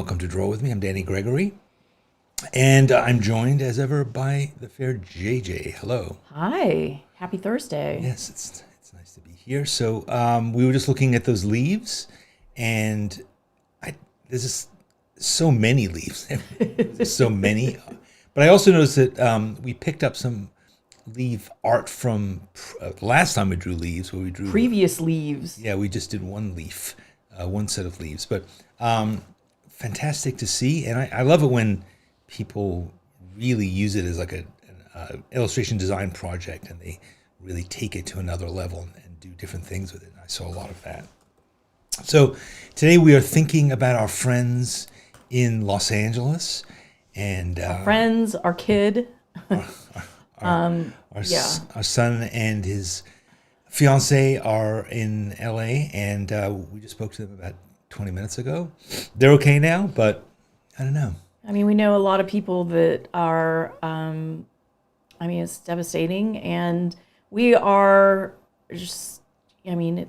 welcome to Draw With Me. I'm Danny Gregory, and I'm joined as ever by the fair JJ. Hello. Hi. Happy Thursday. Yes, it's nice to be here. So we were just looking at those leaves, and there's just so many leaves. There's so many. But I also noticed that we picked up some leaf art from last time we drew leaves, where we drew previous leaves. Yeah, we just did one leaf, one set of leaves. But fantastic to see, and I love it when people really use it as like an illustration design project, and they really take it to another level and do different things with it. And I saw a lot of that. So today we are thinking about our friends in Los Angeles, and Our friends, our kid. our son and his fiance are in LA, and we just spoke to them about 20 minutes ago. They're okay now, but I don't know. I mean, we know a lot of people that are, it's devastating. And we are just, it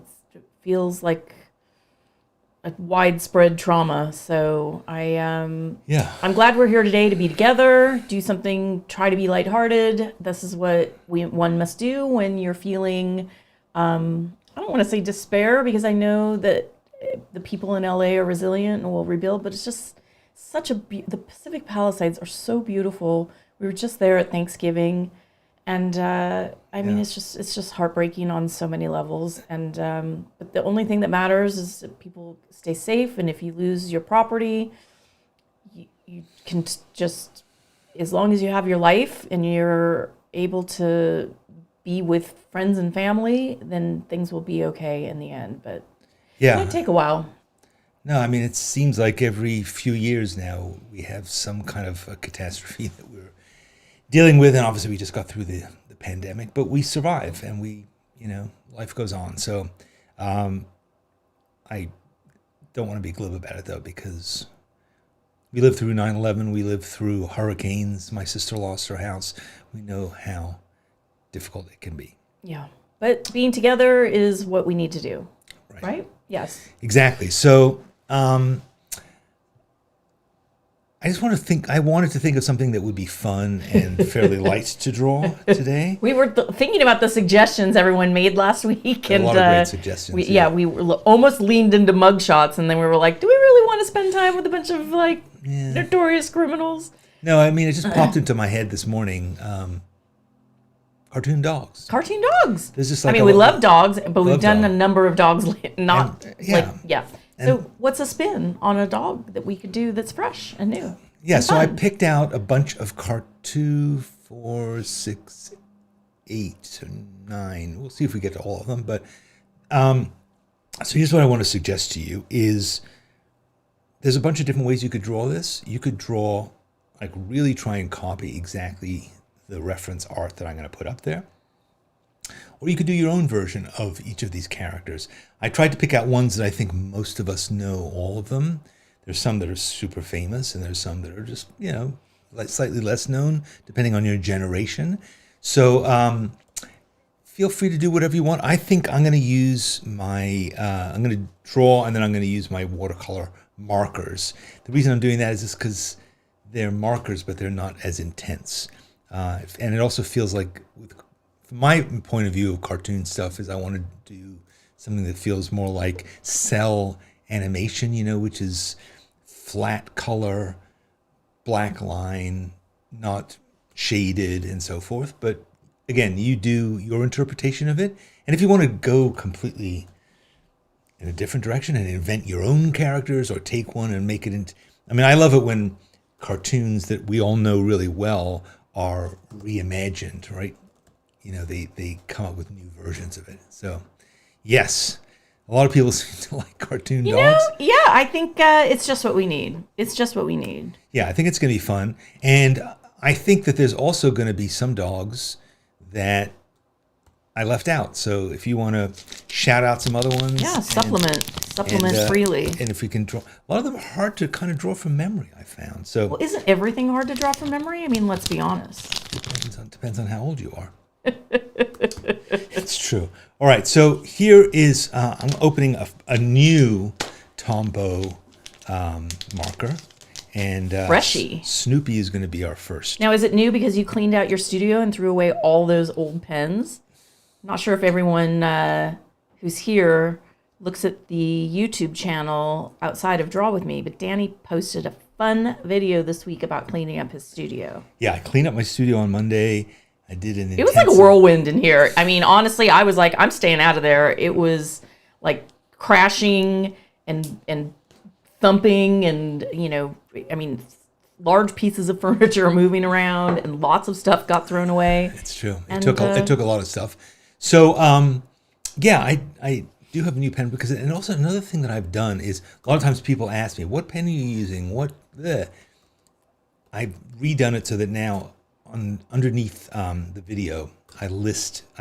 feels like a widespread trauma. So I'm glad we're here today to be together, do something, try to be lighthearted. This is what one must do when you're feeling, I don't want to say despair, because I know that the people in LA are resilient and will rebuild, but it's just the Pacific Palisades are so beautiful. We were just there at Thanksgiving, and it's just heartbreaking on so many levels. And but the only thing that matters is that people stay safe, and if you lose your property, you can just, as long as you have your life and you're able to be with friends and family, then things will be okay in the end. But it might take a while. No, it seems like every few years now we have some kind of a catastrophe that we're dealing with, and obviously we just got through the pandemic, but we survive, and life goes on. So I don't want to be glib about it, though, because we lived through 9/11, we lived through hurricanes, my sister lost her house. We know how difficult it can be. Yeah, but being together is what we need to do, right? Yes. Exactly. So I wanted to think of something that would be fun and fairly light to draw today. We were thinking about the suggestions everyone made last week, and a lot of great suggestions. We almost leaned into mugshots, and then we were like, do we really want to spend time with a bunch of notorious criminals? No, it just popped into my head this morning. Cartoon dogs. Cartoon dogs. There's just we love dogs, but we've done a number of dogs So what's a spin on a dog that we could do that's fresh and new? Yeah, and so fun? I picked out a bunch of 2, 4, 6, 8, 9. We'll see if we get to all of them. But so here's what I want to suggest to you is there's a bunch of different ways you could draw this. You could draw, really try and copy exactly the reference art that I'm going to put up there. Or you could do your own version of each of these characters. I tried to pick out ones that I think most of us know all of them. There's some that are super famous, and there's some that are just, slightly less known, depending on your generation. So feel free to do whatever you want. I think I'm going to use I'm going to draw, and then I'm going to use my watercolor markers. The reason I'm doing that is just because they're markers, but they're not as intense. And it also feels like, from my point of view of cartoon stuff, is I want to do something that feels more like cell animation, which is flat color, black line, not shaded, and so forth. But again, you do your interpretation of it. And if you want to go completely in a different direction and invent your own characters, or take one and make it into... I love it when cartoons that we all know really well are reimagined, right? They come up with new versions of it. So, yes, a lot of people seem to like cartoon dogs. Yeah, I think it's just what we need. It's just what we need. Yeah, I think it's going to be fun. And I think that there's also going to be some dogs that I left out. So if you want to shout out some other ones. Yeah, supplement freely. And if we can draw. A lot of them are hard to kind of draw from memory, I found. So, well, isn't everything hard to draw from memory? Let's be honest. Depends on how old you are. It's true. All right, so here is I'm opening a new Tombow marker. And Freshy. Snoopy is going to be our first. Now, is it new because you cleaned out your studio and threw away all those old pens? I'm not sure if everyone who's here looks at the YouTube channel outside of Draw With Me, but Danny posted a fun video this week about cleaning up his studio. Yeah, I cleaned up my studio on Monday. I did an It was like a whirlwind in here. I mean, honestly, I was like, I'm staying out of there. It was like crashing and thumping and, I mean, large pieces of furniture are moving around and lots of stuff got thrown away. It's true. And, it took a lot of stuff. So, yeah, I do have a new pen because, and also another thing that I've done is a lot of times people ask me, what pen are you using? I've redone it so that now underneath the video, I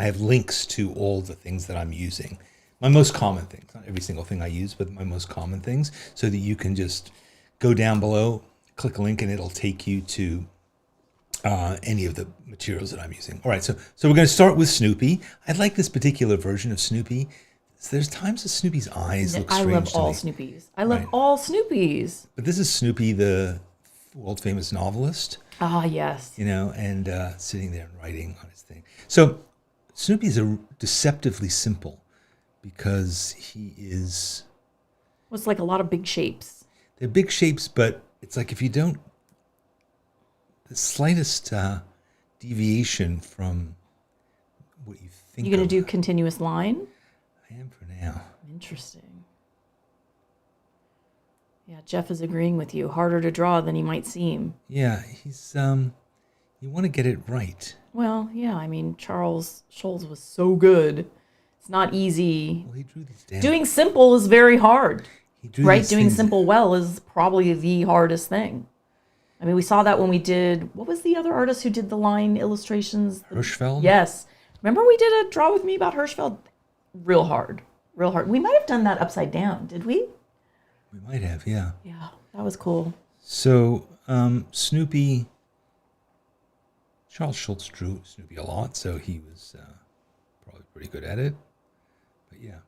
have links to all the things that I'm using. My most common things, not every single thing I use, but my most common things, so that you can just go down below, click a link, and it'll take you to any of the materials that I'm using. All right, so we're going to start with Snoopy. I like this particular version of Snoopy. There's times that Snoopy's eyes look strange to me. I love all Snoopies. I love all Snoopies. But this is Snoopy, the world famous novelist. Ah, yes. And sitting there and writing on his thing. So Snoopy's deceptively simple because he is... Well, it's like a lot of big shapes. They're big shapes, but it's like if you don't... The slightest deviation from what you think You're going to do continuous line? I am for now. Interesting. Yeah, Jeff is agreeing with you. Harder to draw than he might seem. Yeah, he's... you want to get it right. Well, yeah, I mean, Charles Schulz was so good. It's not easy. Well, he drew these down. Doing simple is very hard. Right? Doing things. simple well is probably the hardest thing. I mean, we saw that when we did... What was the other artist who did the line illustrations? Hirschfeld? Yes. Remember we did a Draw With Me about Hirschfeld? Real hard. Real hard. We might have done that upside down, did we? We might have, yeah. Yeah, that was cool. So, Snoopy... Charles Schulz drew Snoopy a lot, so he was probably pretty good at it. But yeah.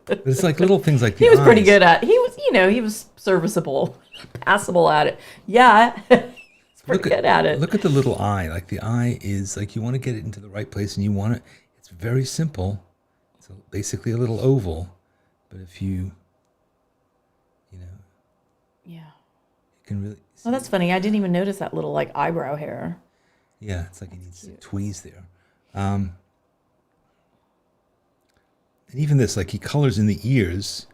But it's like little things like the He was eyes. pretty good at it. He was serviceable, passable at it. Yeah, he's pretty good at it. Look at the little eye. Like the eye is like you want to get it into the right place and you want it. It's very simple. It's basically a little oval. But if you Yeah. you can really see. Well, that's funny. I didn't even notice that little like eyebrow hair. Yeah, it's like he needs to tweeze there. And even this, like he colors in the ears,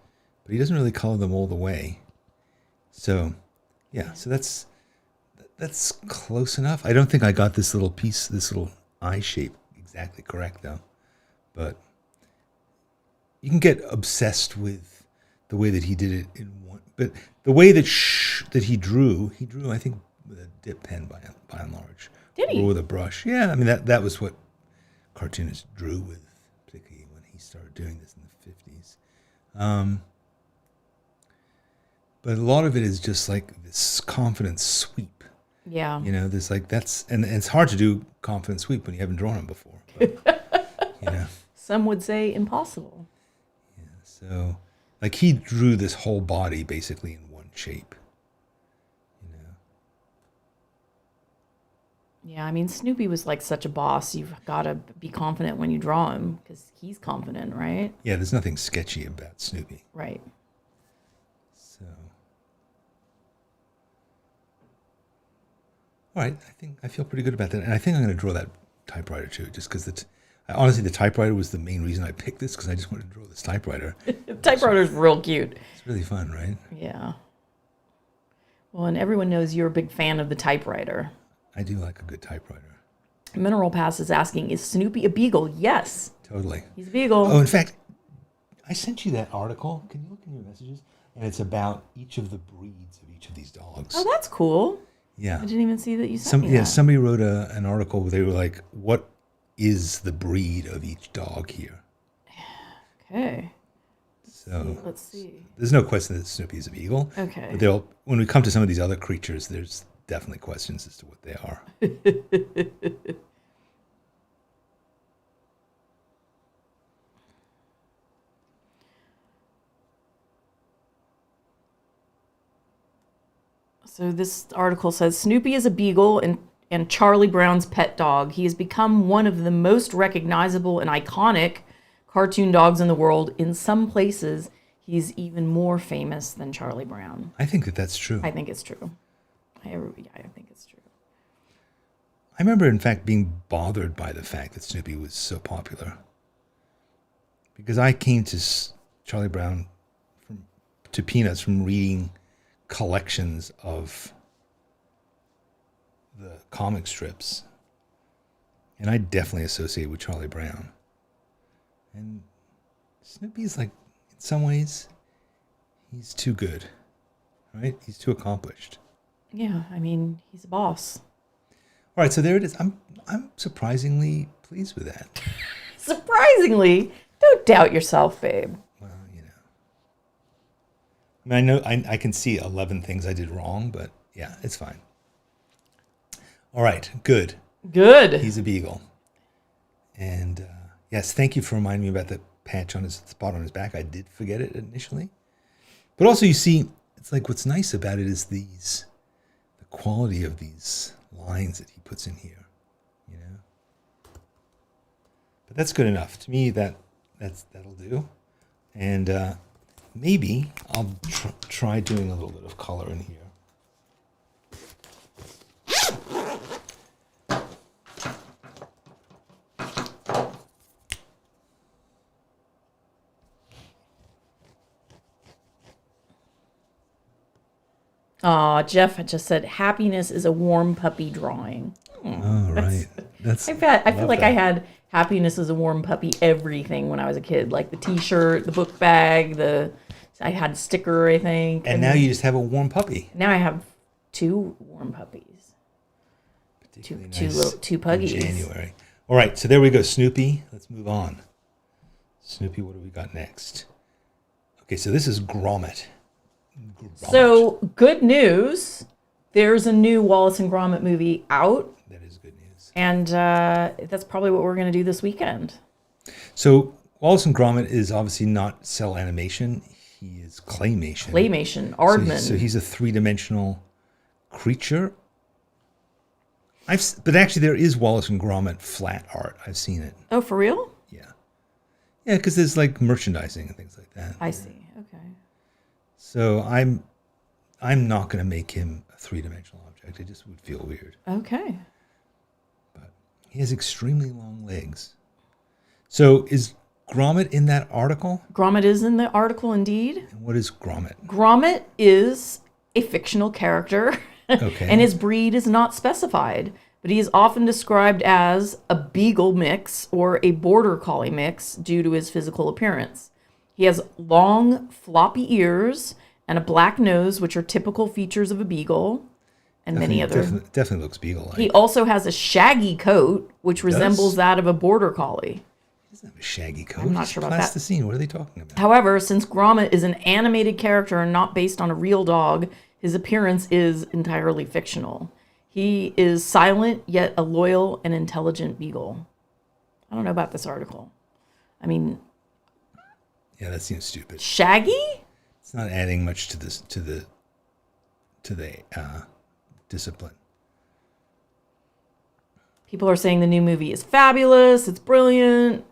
but he doesn't really color them all the way. So, yeah, so that's close enough. I don't think I got this little piece, this little eye shape exactly correct though. But you can get obsessed with the way that he did it in one. But the way that he drew, I think, with a dip pen by and large. Did he? Or with a brush. Yeah, I mean that was what cartoonists drew with, particularly when he started doing this in the 50s. But a lot of it is just like this confident sweep. Yeah. There's like and it's hard to do confident sweep when you haven't drawn them before. But, Some would say impossible. Yeah, so like he drew this whole body basically in one shape. Yeah, I mean, Snoopy was like such a boss. You've got to be confident when you draw him because he's confident, right? Yeah, there's nothing sketchy about Snoopy. Right. So, all right, I feel pretty good about that, and I think I'm going to draw that typewriter too, just because honestly the typewriter was the main reason I picked this because I just wanted to draw this typewriter. Typewriter's real cute. It's really fun, right? Yeah. Well, and everyone knows you're a big fan of the typewriter. I do like a good typewriter. Mineral Pass is asking, is Snoopy a beagle? Yes. Totally. He's a beagle. Oh, in fact, I sent you that article. Can you look in your messages? And it's about each of the breeds of each of these dogs. Oh, that's cool. Yeah. I didn't even see that you sent me that. Yeah, somebody wrote an article where they were like, what is the breed of each dog here? Okay. So Let's see. There's no question that Snoopy is a beagle. Okay. But when we come to some of these other creatures, there's definitely questions as to what they are. So this article says Snoopy is a beagle and Charlie Brown's pet dog. He has become one of the most recognizable and iconic cartoon dogs in the world. In some places, he's even more famous than Charlie Brown. I think that that's true. I think it's true. I think it's true. I remember, in fact, being bothered by the fact that Snoopy was so popular. Because I came to Charlie Brown to Peanuts from reading collections of the comic strips. And I definitely associate with Charlie Brown. And Snoopy's like, in some ways, he's too good. Right? He's too accomplished. Yeah, I mean, he's a boss. All right, so there it is. I'm surprisingly pleased with that. Surprisingly, don't doubt yourself, babe. Well, you know. I mean, I know I can see 11 things I did wrong, but yeah, it's fine. All right, good. Good. He's a beagle. And yes, thank you for reminding me about the patch on his spot on his back. I did forget it initially. But also, you see, it's like what's nice about it is the quality of these lines that he puts in here, you know. But that's good enough to me. That'll do, and maybe I'll try doing a little bit of color in here. Aw, Jeff just said happiness is a warm puppy drawing. Oh, right. I feel like I had happiness is a warm puppy everything when I was a kid, like the T-shirt, the book bag, I had a sticker, I think. And now you just have a warm puppy. Now I have 2 warm puppies. Two puggies. In January. All right, so there we go, Snoopy. Let's move on. Snoopy, what do we got next? Okay, so this is Grommet. So, good news. There's a new Wallace and Gromit movie out. That is good news. And that's probably what we're going to do this weekend. So, Wallace and Gromit is obviously not cell animation. He is claymation. Claymation, Aardman. So he's a three-dimensional creature. But actually, there is Wallace and Gromit flat art. I've seen it. Oh, for real? Yeah. Yeah, because there's like merchandising and things like that. I see. Okay. So I'm not going to make him a three-dimensional object. It just would feel weird. Okay. But he has extremely long legs. So is Grommet in that article? Grommet is in the article, indeed. And what is Grommet? Grommet is a fictional character. Okay. And his breed is not specified, but he is often described as a beagle mix or a border collie mix due to his physical appearance. He has long, floppy ears and a black nose, which are typical features of a beagle, and many other. Definitely looks beagle-like. He also has a shaggy coat, which resembles that of a border collie. He doesn't have a shaggy coat. I'm not sure about that. Plasticine. What are they talking about? However, since Grommet is an animated character and not based on a real dog, his appearance is entirely fictional. He is silent, yet a loyal and intelligent beagle. I don't know about this article. I mean... Yeah, that seems stupid. Shaggy? It's not adding much to this to the discipline. People are saying the new movie is fabulous. It's brilliant.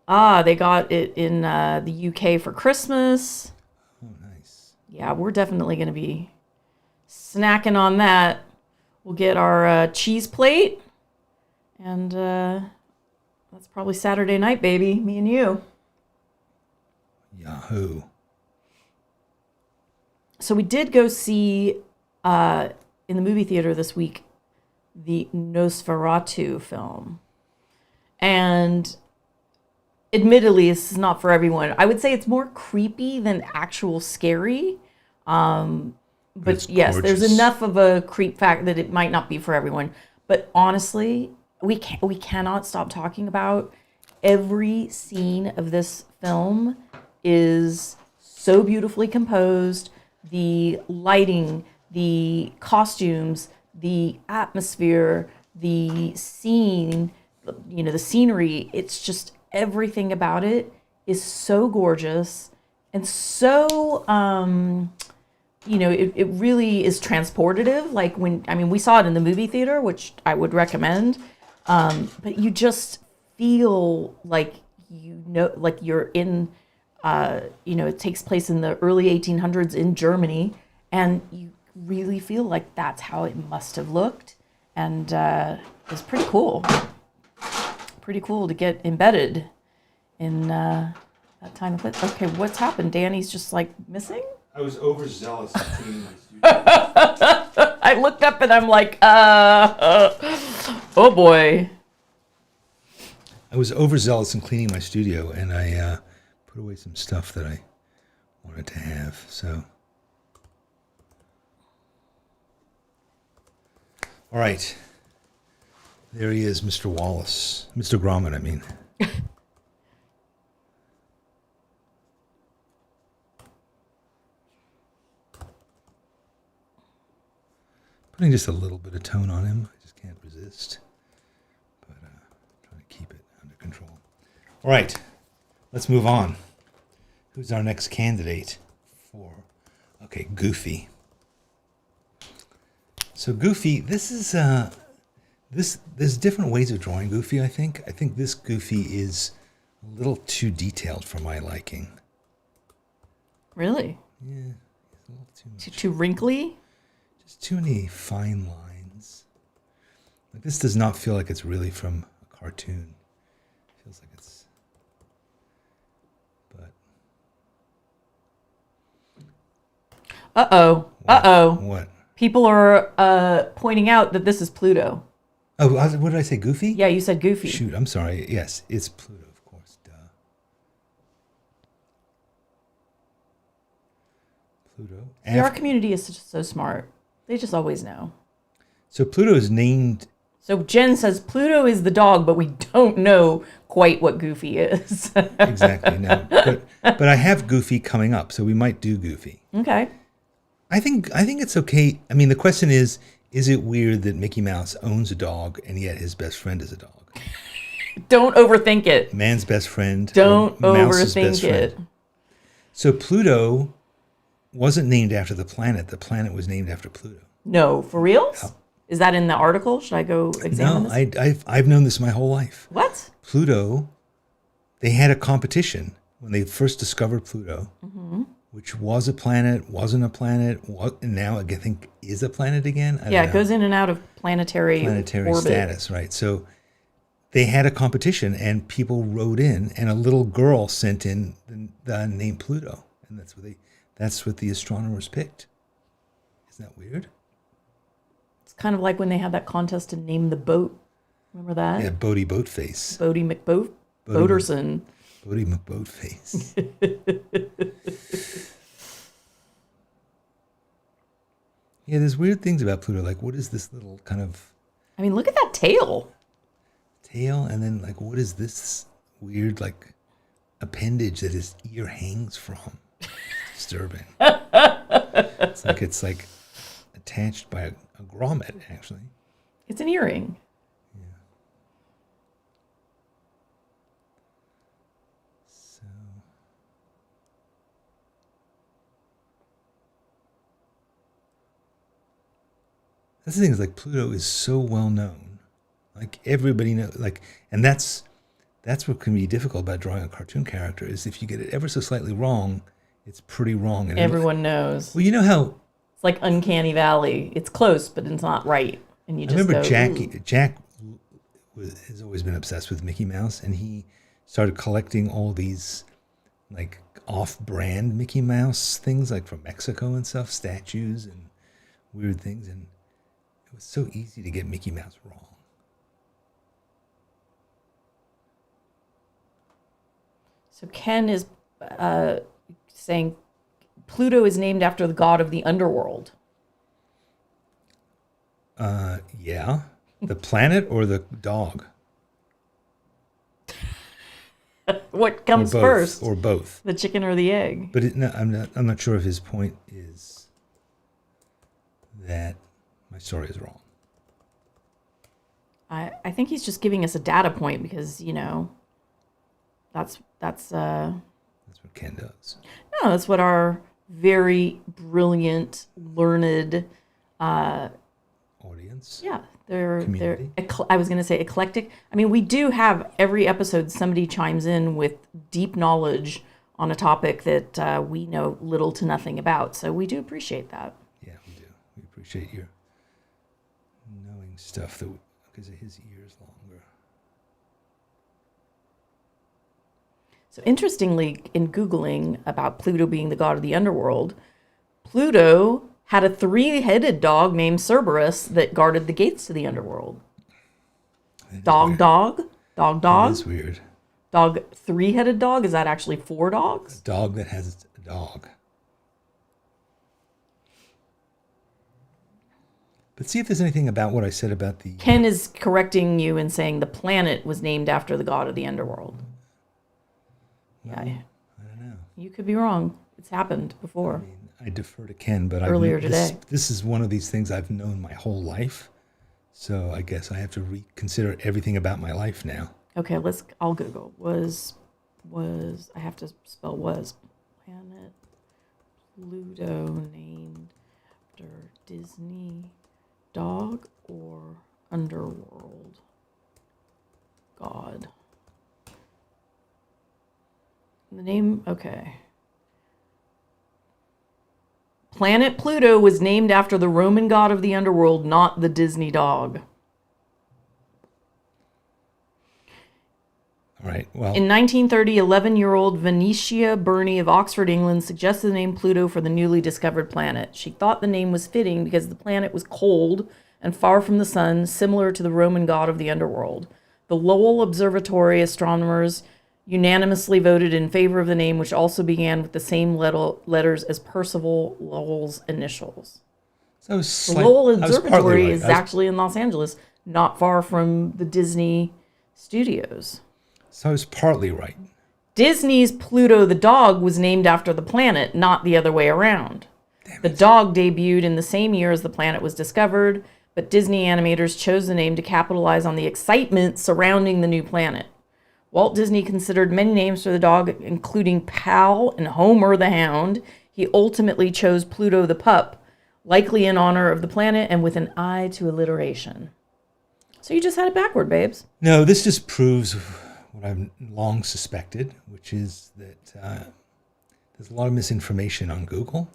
They got it in the UK for Christmas. Oh, nice. Yeah, we're definitely going to be snacking on that. We'll get our cheese plate. And that's probably Saturday night, baby. Me and you. Yahoo. So we did go see in the movie theater this week the Nosferatu film. And admittedly, this is not for everyone. I would say it's more creepy than actual scary. But yes, gorgeous. there's enough of a creep fact that it might not be for everyone. But honestly, we cannot stop talking about every scene of this film is so beautifully composed. The lighting, the costumes, the atmosphere, the scene, the scenery. It's just everything about it is so gorgeous and so it really is transportative. Like we saw it in the movie theater, which I would recommend. But you just feel like, like you're in, it takes place in the early 1800s in Germany, and you really feel like that's how it must have looked. And it's pretty cool. Pretty cool to get embedded in that time of place. Okay, what's happened? Danny's just like missing? I was overzealous in cleaning my studio. I looked up and I'm like, oh boy. I was overzealous in cleaning my studio, and I put away some stuff that I wanted to have. So, all right, there he is, Mr. Wallace, Mr. Grommet. I mean, putting just a little bit of tone on him. I just can't resist. But trying to keep it under control. All right, let's move on. Who's our next candidate for? Okay, Goofy. So Goofy, this is there's different ways of drawing Goofy. I think this Goofy is a little too detailed for my liking. Really? Yeah, it's a little too much. Too wrinkly? Just too many fine lines. Like, this does not feel like it's really from a cartoon. It feels like it's... But... Uh-oh. Uh-oh. What? People are pointing out that this is Pluto. Oh, what did I say? Goofy? Yeah, you said Goofy. Shoot, I'm sorry. Yes, it's Pluto, of course. Duh. Pluto. Our community is just so smart. They just always know. So Pluto is named... So Jen says Pluto is the dog, but we don't know quite what Goofy is. Exactly. No. But I have Goofy coming up, so we might do Goofy. Okay. I think it's okay. I mean, the question is it weird that Mickey Mouse owns a dog and yet his best friend is a dog? Don't overthink it. Man's best friend. Don't Mouse's overthink best it. friend. So Pluto wasn't named after the planet. The planet was named after Pluto. No, for reals? Yeah. Is that in the article? Should I go examine this? I've known this my whole life. What? Pluto, they had a competition when they first discovered Pluto, which was a planet, wasn't a planet, and now I think is a planet again. I don't know. It goes in and out of planetary orbit. Status, right? So they had a competition, and people wrote in, and a little girl sent in the name Pluto, and that's what the astronomers picked. Isn't that weird? It's kind of like when they had that contest to name the boat. Remember that? Yeah, Bodie Boatface. Bodie Boaterson. Bodie McBoatface. Yeah, there's weird things about Pluto. Like, what is this little kind of I mean, look at that tail. and then like, what is this weird like appendage that his ear hangs from? It's disturbing. It's like attached by a grommet, actually. It's an earring. Yeah. So that's the thing, is like Pluto is so well known. Like everybody knows, like, and that's what can be difficult about drawing a cartoon character, is if you get it ever so slightly wrong, it's pretty wrong. And Everyone knows. Well, you know how It's like Uncanny Valley. It's close, but it's not right. And you just I remember go, Jack has always been obsessed with Mickey Mouse, and he started collecting all these like off-brand Mickey Mouse things, like from Mexico and stuff, statues and weird things, and it was so easy to get Mickey Mouse wrong. So Ken is saying Pluto is named after the god of the underworld. Yeah. The planet or the dog? What comes Or both, first? or both. The chicken or the egg? But I'm not sure if his point is that my story is wrong. I think he's just giving us a data point because, that's That's what Ken does. no, that's what our very brilliant, learned. Audience. Yeah, they're Community. I was going to say eclectic. I mean, we do have every episode somebody chimes in with deep knowledge on a topic that we know little to nothing about. So we do appreciate that. Yeah, we do. We appreciate your knowing stuff because of his ears longer. So interestingly, in Googling about Pluto being the god of the underworld, Pluto had a 3-headed dog named Cerberus that guarded the gates to the underworld. Dog. That is weird. Dog, 3-headed dog? Is that actually 4 dogs? A dog that has a dog. But see if there's anything about what I said about the... Ken is correcting you and saying the planet was named after the god of the underworld. Well, Yeah. I don't know. You could be wrong. It's happened before. I mean, I defer to Ken, but Earlier today. This is one of these things I've known my whole life. So I guess I have to reconsider everything about my life now. Okay, I'll Google. I have to spell was. Planet Pluto named after Disney dog or underworld god? The name, okay. Planet Pluto was named after the Roman god of the underworld, not the Disney dog. All right, well... In 1930, 11-year-old Venetia Burney of Oxford, England, suggested the name Pluto for the newly discovered planet. She thought the name was fitting because the planet was cold and far from the sun, similar to the Roman god of the underworld. The Lowell Observatory astronomers unanimously voted in favor of the name, which also began with the same letters as Percival Lowell's initials. So the Lowell Observatory is actually in Los Angeles, not far from the Disney studios. So I was partly right. Disney's Pluto the dog was named after the planet, not the other way around. The dog debuted in the same year as the planet was discovered, but Disney animators chose the name to capitalize on the excitement surrounding the new planet. Walt Disney considered many names for the dog, including Pal and Homer the hound. He ultimately chose Pluto the pup, likely in honor of the planet and with an eye to alliteration. So you just had it backward, babes. No, this just proves what I've long suspected, which is that there's a lot of misinformation on Google.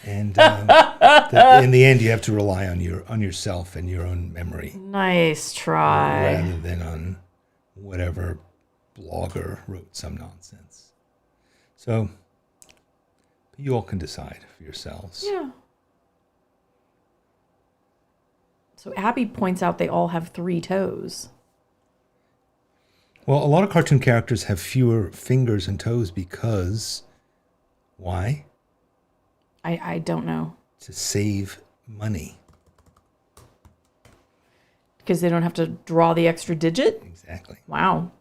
And that in the end, you have to rely on yourself and your own memory. Nice try. Rather than on whatever blogger wrote some nonsense. So you all can decide for yourselves. Yeah. So Abby points out they all have 3 toes. Well, a lot of cartoon characters have fewer fingers and toes because... Why? I don't know. To save money. Because they don't have to draw the extra digit? Exactly. Wow.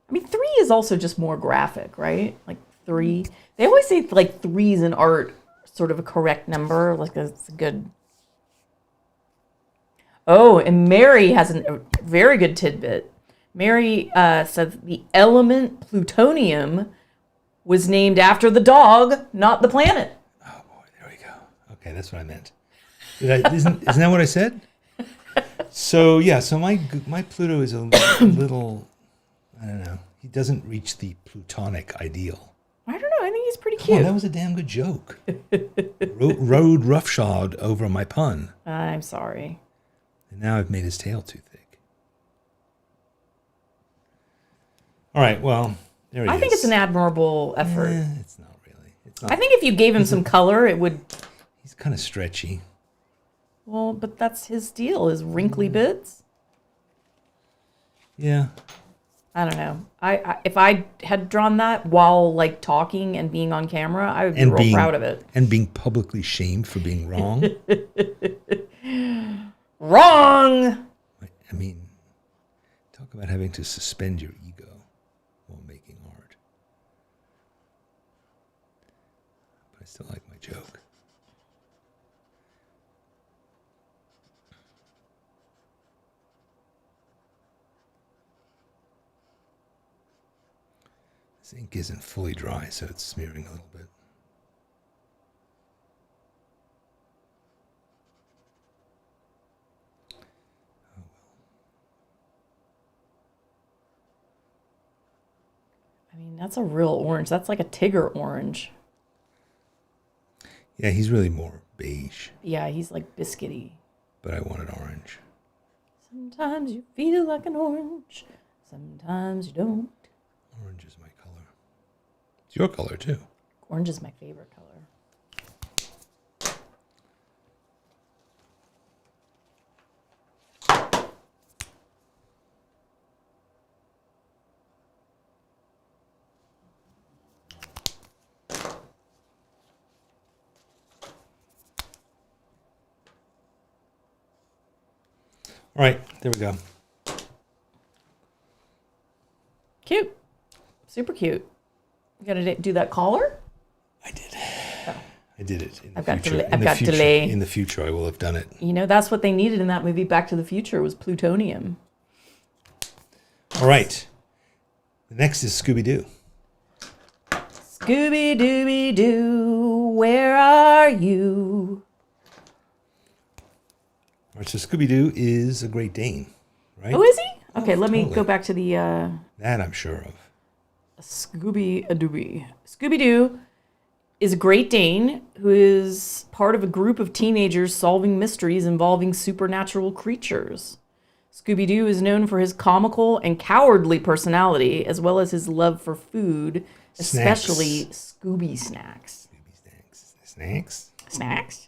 I mean, 3 is also just more graphic, right? Like 3. They always say like 3's in art sort of a correct number. Like it's a good... Oh, and Mary has a very good tidbit. Mary says the element plutonium was named after the dog, not the planet. Oh boy, there we go. Okay, that's what I meant. Isn't that what I said? So yeah, so my Pluto is a little, I don't know. He doesn't reach the plutonic ideal. I don't know. I think he's pretty Come cute. on, that was a damn good joke. Rode roughshod over my pun. I'm sorry. And now I've made his tail too thick. All right, well, there he is. I think it's an admirable effort. It's not really. It's not. I think if you gave him some color, it would... He's kind of stretchy. Well, but that's his deal, his wrinkly bits. Yeah. I don't know. If I had drawn that while like talking and being on camera, I would be real proud of it. And being publicly shamed for being wrong. Wrong! I mean, talk about having to suspend your ego while making art. But I still like my joke. This ink isn't fully dry, so it's smearing a little bit. I mean, that's a real orange. That's like a Tigger orange. Yeah, he's really more beige. Yeah, he's like biscuity. But I wanted orange. Sometimes you feel like an orange. Sometimes you don't. Orange is my color. It's your color, too. Orange is my favorite color. All right, there we go. Cute. Super cute. You gotta do that collar? I did. I did it. In the I've got future. I've got delay. In the future, I will have done it. You know, that's what they needed in that movie Back to the Future was plutonium. All right. The next is Scooby-Doo. Scooby-Dooby-Doo, where are you? All right, so Scooby-Doo is a Great Dane, right? Oh, is he? Okay, let me totally. go back to the That I'm sure of. Scooby-Dooby. Scooby-Doo is a Great Dane who is part of a group of teenagers solving mysteries involving supernatural creatures. Scooby-Doo is known for his comical and cowardly personality, as well as his love for food, especially Scooby snacks. Scooby snacks. Snacks? Snacks?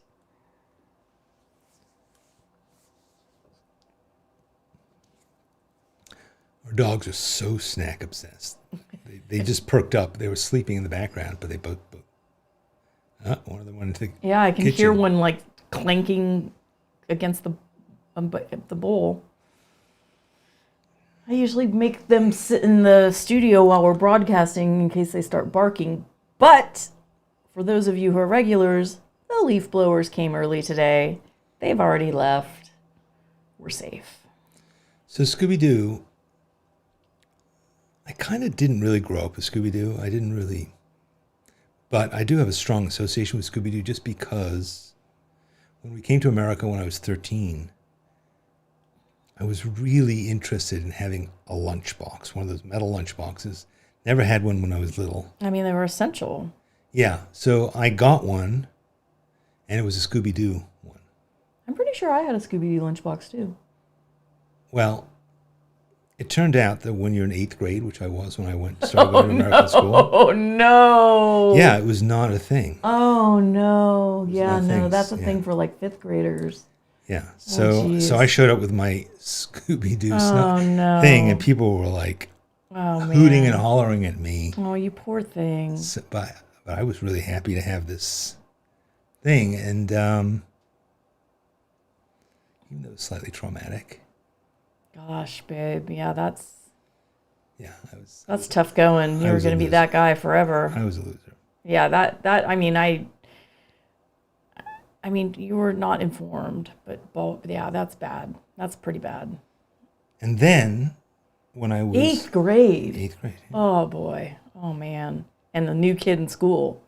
Our dogs are so snack obsessed. They just perked up. They were sleeping in the background, but they both one of them went into the Yeah, I can kitchen. hear one like clanking against the bowl. I usually make them sit in the studio while we're broadcasting in case they start barking. But for those of you who are regulars, the leaf blowers came early today. They've already left. We're safe. So Scooby-Doo, I kind of didn't really grow up with Scooby-Doo. I didn't really. But I do have a strong association with Scooby-Doo just because when we came to America when I was 13, I was really interested in having a lunchbox, one of those metal lunchboxes. Never had one when I was little. I mean, they were essential. Yeah, so I got one, and it was a Scooby-Doo one. I'm pretty sure I had a Scooby-Doo lunchbox too. Well, it turned out that when you're in 8th grade, which I was when I started going to American school. Oh, no. Yeah, it was not a thing. Oh, no. Yeah, no no, things, that's a yeah. thing for like 5th graders. Yeah, so geez. I showed up with my Scooby-Doo no. thing, and people were like Oh, man. hooting and hollering at me. Oh, you poor thing. So, but I was really happy to have this thing, and even though it was slightly traumatic. Gosh, babe. Yeah, that's That's tough going. You were was a going to be loser. that guy forever. I was a loser. Yeah, that I mean, you were not informed, but yeah, that's bad. That's pretty bad. And then when I was 8th grade. 8th grade. Yeah. Oh boy. Oh man. And the new kid in school.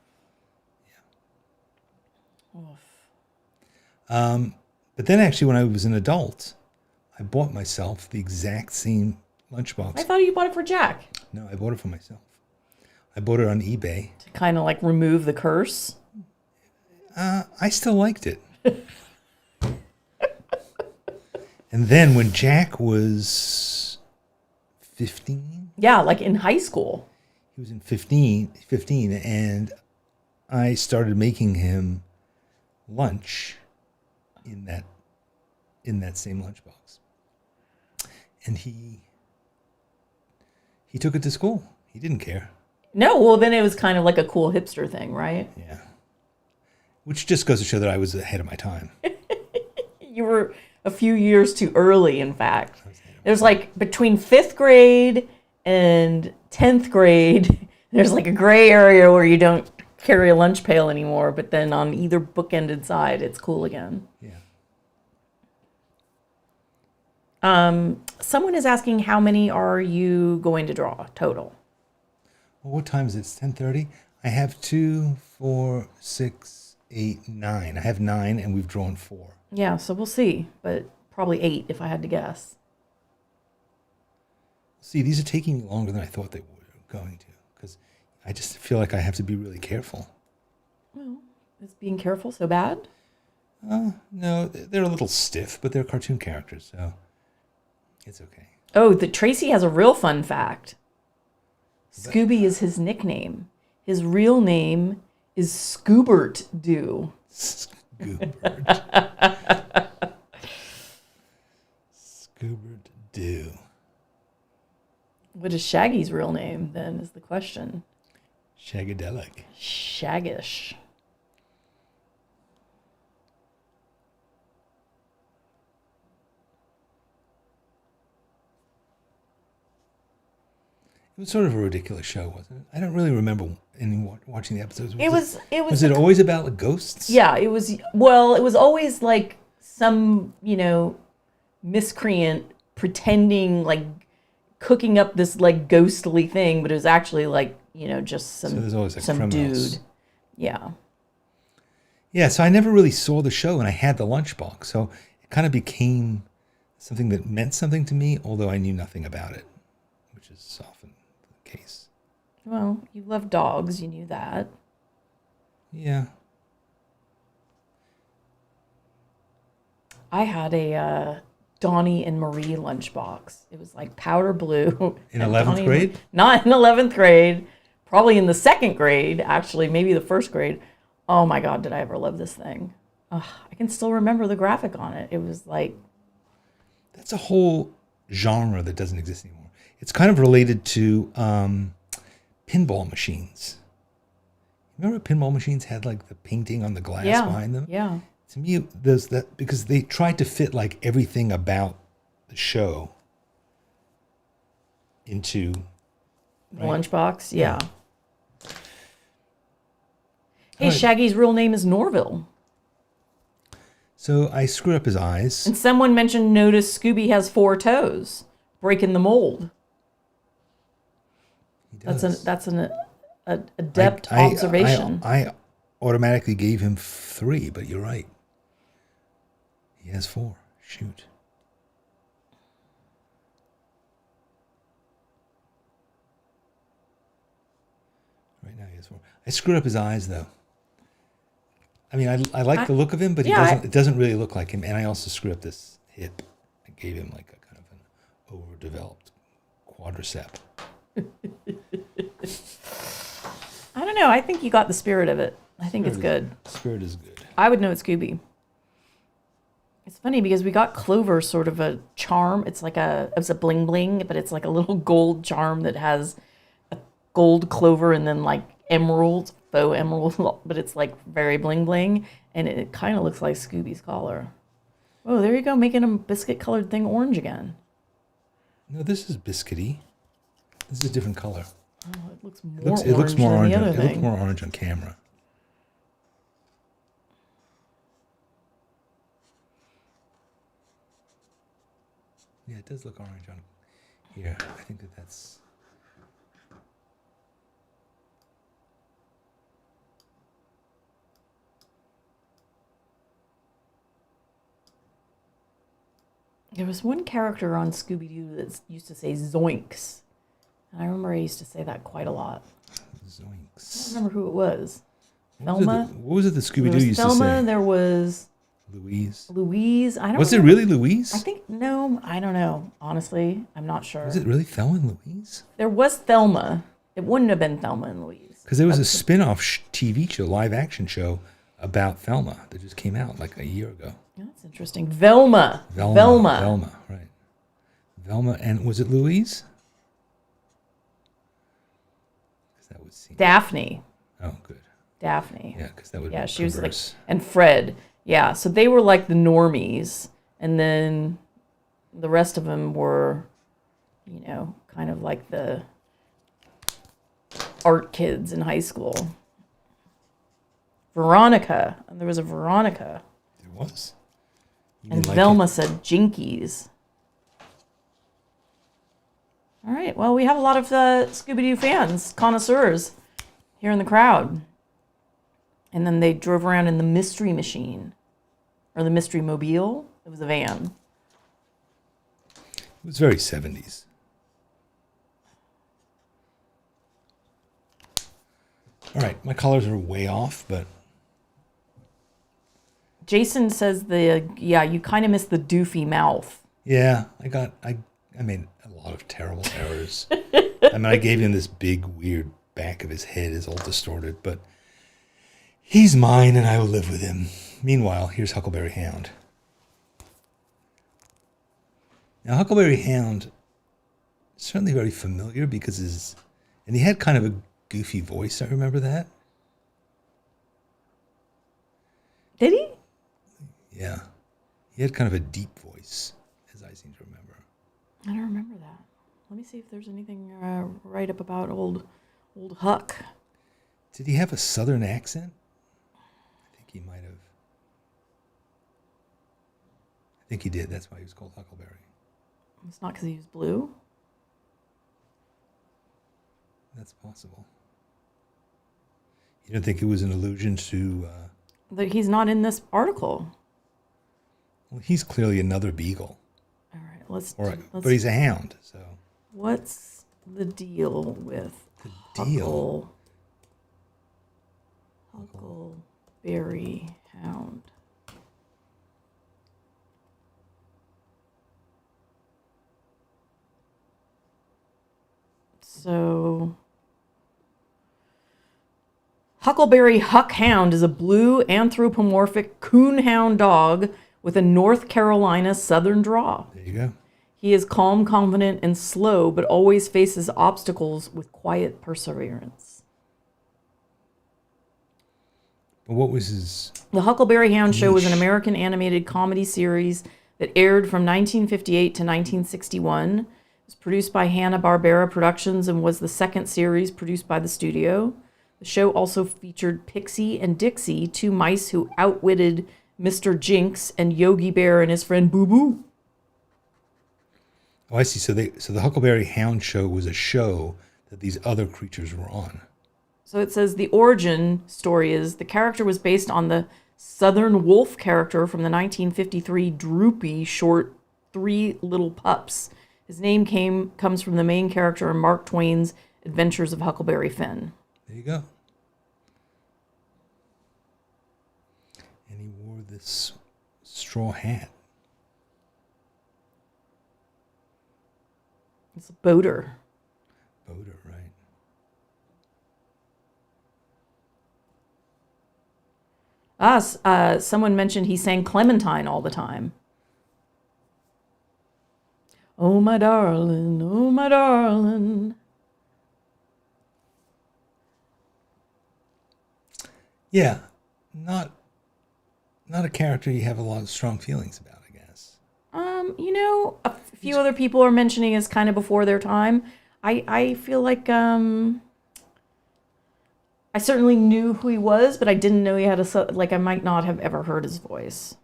But then actually when I was an adult, I bought myself the exact same lunchbox. I thought you bought it for Jack No, I bought it for myself. I bought it on eBay. to kind of like remove the curse. I still liked it. And then when Jack was 15, Yeah, like in high school. he was in 15, and I started making him lunch in that same lunchbox. And he took it to school. He didn't care. No, well then it was kind of like a cool hipster thing, right? Yeah. Which just goes to show that I was ahead of my time. You were a few years too early, in fact. It was like between 5th grade and 10th grade, there's like a gray area where you don't carry a lunch pail anymore, but then on either bookended side, it's cool again. Yeah. Someone is asking how many are you going to draw total? Well, what time is it? It's 10:30. I have 2, 4, 6, 8, 9. I have 9, and we've drawn 4. Yeah, so we'll see, but probably 8 if I had to guess. See, these are taking me longer than I thought they were going to, because I just feel like I have to be really careful. Well, is being careful so bad? No, they're a little stiff, but they're cartoon characters, so it's okay. Oh, Tracy has a real fun fact. Scooby is his nickname. His real name is Scoobert-Doo. Scoobert. Scoobert-Doo. What is Shaggy's real name, then, is the question. Shagadelic. Shaggish. It was sort of a ridiculous show, wasn't it? I don't really remember watching the episodes. Was it always about like ghosts? Yeah, it was. Well, it was always like some, miscreant pretending like cooking up this like ghostly thing, but it was actually like, just some, so there's always like some criminals. dude. Yeah. Yeah, so I never really saw the show, and I had the lunchbox, so it kind of became something that meant something to me, although I knew nothing about it, which is often the case. Well, you love dogs, you knew that. Yeah. I had a Donnie and Marie lunchbox. It was like powder blue. In 11th grade? Not in 11th grade. Probably in the 2nd grade, actually, maybe the 1st grade. Oh my God, did I ever love this thing. I can still remember the graphic on it. It was like... That's a whole genre that doesn't exist anymore. It's kind of related to pinball machines. Remember pinball machines had like the painting on the glass behind them? Yeah. To me, there's that because they tried to fit like everything about the show into Lunchbox, yeah. Hey, Right. Shaggy's real name is Norville. So I screwed up his eyes. And someone noticed Scooby has 4 toes, breaking the mold. He does. That's an adept observation. I automatically gave him 3, but you're right. He has 4. Shoot. Right now he has 4. I screwed up his eyes though. I mean, I like the look of him, but it doesn't really look like him. And I also screwed up this hip. I gave him like a kind of an overdeveloped quadricep. I don't know. I think you got the spirit of it. I think it's good. Spirit is good. I would know it's Scooby. It's funny because we got Clover sort of a charm. It's a bling bling, but it's like a little gold charm that has a gold clover and then like emerald, faux emerald, but it's like very bling bling, and it kind of looks like Scooby's collar. Oh, there you go, making a biscuit colored thing orange again. No, this is biscuity. This is a different color. Oh, it looks more It looks more orange orange. than the other It looks thing. more orange on camera. Yeah, it does look orange on here. I think that's. There was one character on Scooby-Doo that used to say zoinks. And I remember I used to say that quite a lot. I don't Zoinks. remember who it was. What Thelma? was it that There Scooby-Doo was used Thelma, to say? there was Louise. Louise. I don't Was it remember. really Louise? I think, no, I don't know. Honestly, I'm not sure. Was it really Thelma and Louise? There was Thelma. It wouldn't have been Thelma and Louise. Because there was a spin-off TV show, live action show about Thelma that just came out like a year ago. That's interesting. Velma. Velma, right. Velma, and was it Louise? 'Cause that would seem. Daphne. Oh, good. Daphne. Yeah, because that would. Yeah, be she was like, perverse. and Fred. Yeah, so they were like the normies, and then the rest of them were, kind of like the art kids in high school. Veronica, and there was a Veronica, There was. You and didn't like Velma it. said Jinkies. All right. Well, we have a lot of Scooby-Doo fans, connoisseurs, here in the crowd. And then they drove around in the Mystery Machine, or the Mystery Mobile. It was a van. It was very 70s. All right, my colors are way off, but Jason says you kind of missed the doofy mouth. yeah, I made a lot of terrible errors. I mean, I gave him this big, weird back of his head is all distorted, but he's mine and I will live with him. Meanwhile, here's Huckleberry Hound. Now, Huckleberry Hound is certainly very familiar because and he had kind of a goofy voice. I remember that. Did he? Yeah. He had kind of a deep voice, as I seem to remember. I don't remember that. Let me see if there's anything right up about old Huck. Did he have a southern accent? I think he might have. I think he did. That's why he was called Huckleberry. It's not because he was blue. That's possible. You don't think it was an allusion to... That he's not in this article. Well, he's clearly another beagle. All right, let's. But he's a hound, so... What's the deal with The deal? Huckleberry Hound? So, Huckleberry Huck Hound is a blue anthropomorphic coonhound dog with a North Carolina southern draw. There you go. He is calm, confident, and slow, but always faces obstacles with quiet perseverance. But what was his... The Huckleberry Hound Show was an American animated comedy series that aired from 1958 to 1961. It was produced by Hanna-Barbera Productions and was the second series produced by the studio. The show also featured Pixie and Dixie, two mice who outwitted Mr. Jinx and Yogi Bear and his friend Boo Boo. Oh, I see. So the Huckleberry Hound Show was a show that these other creatures were on. So it says the origin story is the character was based on the Southern Wolf character from the 1953 Droopy short Three Little Pups. His name comes from the main character in Mark Twain's Adventures of Huckleberry Finn. There you go. And he wore this straw hat. It's a boater. Boater, right. Someone mentioned he sang Clementine all the time. Oh, my darling, oh, my darling. Yeah, not a character you have a lot of strong feelings about, I guess. A few other people are mentioning as kind of before their time. I feel like I certainly knew who he was, but I didn't know he had I might not have ever heard his voice.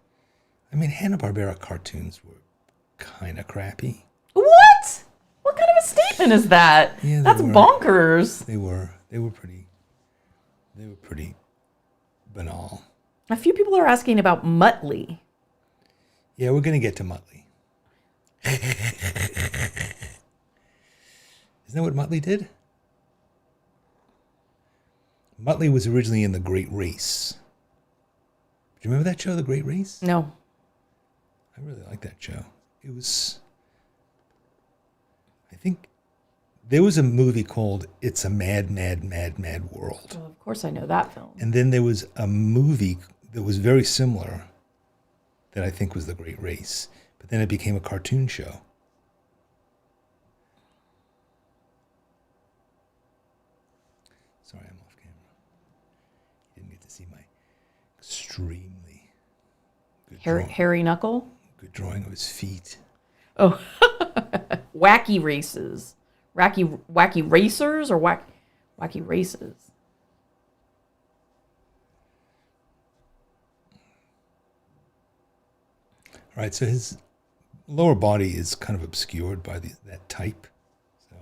I mean, Hanna-Barbera cartoons were kind of crappy. What? What kind of a statement is that? Yeah, that's bonkers. They were pretty banal. A few people are asking about Mutley. Yeah, we're going to get to Mutley. Isn't that what Mutley did? Mutley was originally in The Great Race. Do you remember that show, The Great Race? No. I really like that show. It was... I think there was a movie called It's a Mad, Mad, Mad, Mad World. Well, of course I know that film. And then there was a movie that was very similar that I think was The Great Race. But then it became a cartoon show. Sorry, I'm off camera. You didn't get to see my extremely good Harry Knuckle? good drawing of his feet. Oh, wacky races. Wacky racers or wacky races? All right, so his lower body is kind of obscured by that type. So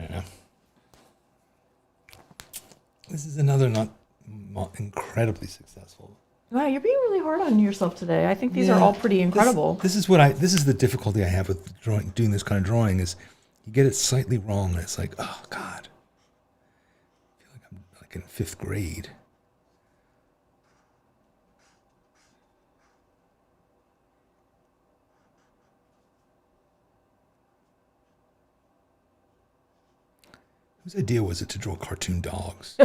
Yeah. This is another not incredibly successful. Wow, you're being really hard on yourself today. I think these are Yeah. all pretty incredible. This is the difficulty I have with doing this kind of drawing is you get it slightly wrong and it's like, oh God. I feel like I'm like in 5th grade. Whose idea was it to draw cartoon dogs?